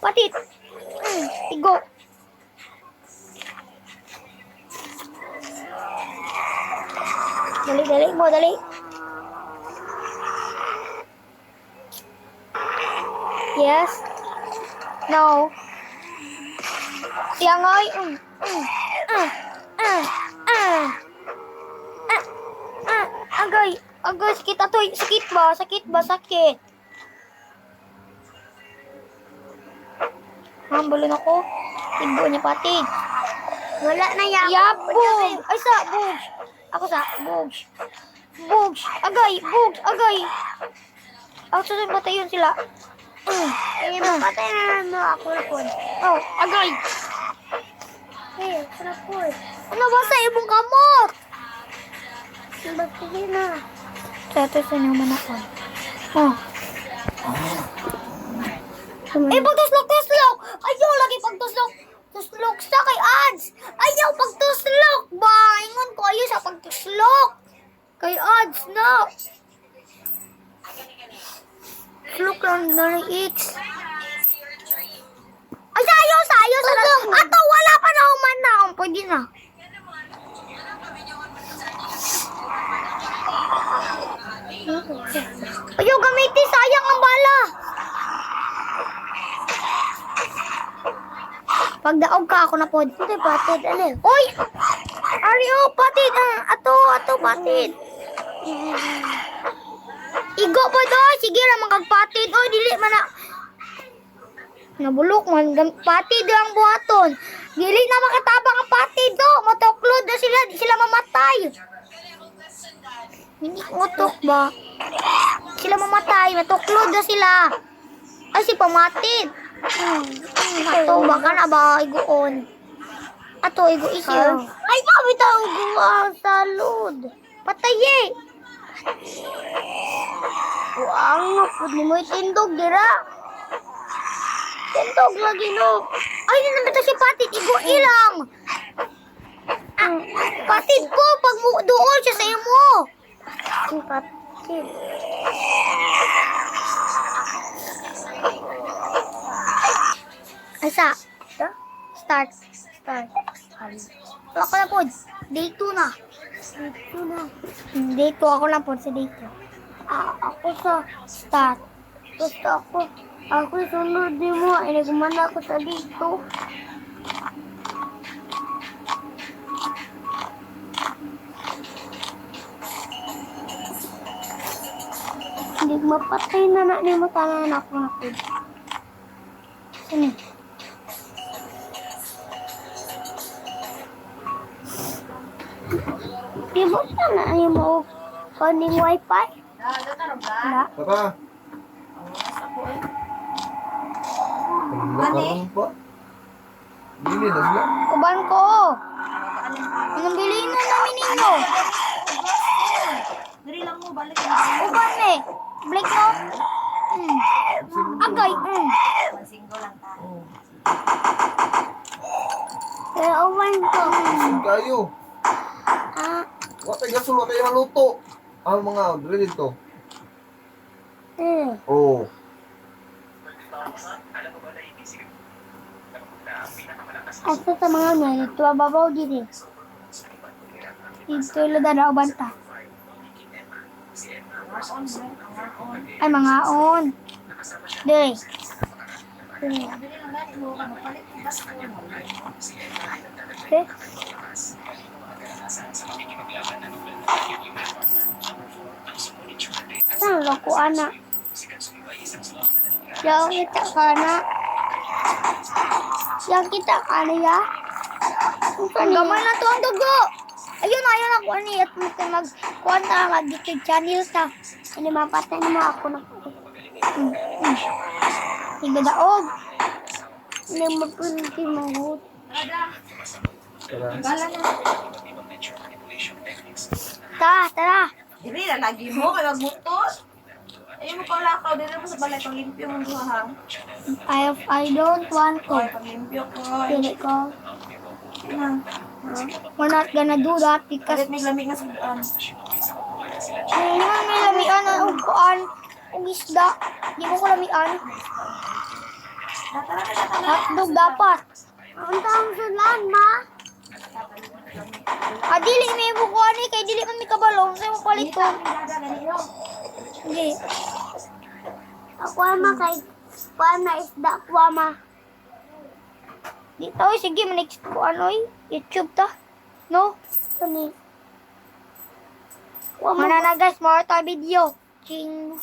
Patit. Igo. Dali mo, dali. Yes. No. Siangay. Agay, sakit atoy. Sakit ba? Hambalon ako. Igo niya pati. Wala na yan. Bug. Ay, bug. Ako bug. Bug. Agay. Ako susunod patayon sila. Patay na mo ako na po. Oh, agay. Ako na po. Ano ba sa ibong kamot? Sige na. Ito sa naman ako. Oh. Pagtuslok. Ayaw lagi pagtuslok. Tuslok sa kay ads. Ayaw pagtuslok ba? Ingon ko ayaw sa pagtuslok. Kay ads na. Slok lang na ng X. Ay, ayaw sa. Ato, wala pa na umana. Pwede na. Ayaw gamitin. Sayang ang bala. Pagdaog ka ako na po. Hindi, patid. Ano? Oy! Ario, patid. Ato, patid. Igo po doy. Sige ra magpatid. Oy, dili man na. Nabulok man. Patid ang buhaton. Dili na makatabang ang patid do. Matuklod na sila. Di sila mamatay. Hindi utok ba? Sila mamatay. Matuklod na sila. Ay, si pamatid. Ato, baka na ba iguon? Ato, igo isyo. Ay, kami tao guwang salud. Patay eh. Ang napod ni mo itindog, dira. Tindog lagi no. Ay, nanamita si Patid. Igo ilang. Patid ko, pag doon siya sa imo. Ang patid. Asa? Start. Ako na po. Day 2 na. Day 2 ako na po sa day 2. Ako sa Start. basta ako sunod din mo. Inagumana ako sa dito. Hindi mapatay na ni mo tanan ako na po. Sini. Di ba na ni mo kaning wifi? Wala. Papa. Ano po? Bili na sila. Uban ko. Anong bilhin na namin ninyo? Dali lang mo, balik Uban eh. Blake no? Agay. single lang tayo. Kaya uwan ko. Saan kayo? Wala tayo gasul, wala tayo maluto. Ang mga dali dito. Oh. Asa sa mga nga, ito ababaw din eh. Dito ilada na ubanta. Ay, mga on. Day. Okay. Saan loko anak? Yang kita kana. Yang kita kana ya. Gamay na to ang dugo. Ayun ako ani at mag-kuhan ta mag-YouTube channel ta. Ini mapatay mo ako na po. Igadaog. Ini mapunti mo. Tara. Dili na lagi mo, kaya magmutot. Ayaw mo pang lakaw, dili mo sa balay, paglimpyo mong duhahang. I don't want to. Koy, paglimpyo ko. Pili ko. Yan. We're not gonna do that because Kalit may lamig na sudan. may lamian ang kuan. Ang isda. Di mo ko lamian. Hotdog dapat. Ang taong sulan, ma. Dili may bukuan eh. Kaya dili man may kabalong. Sa'yo mo palit ko. Hindi. Ako ama kay kuan na isda ko ama. Di tao. Sige, next ko ano eh. YouTube ta. No? Kani. Mana na guys. More ta video. Ching.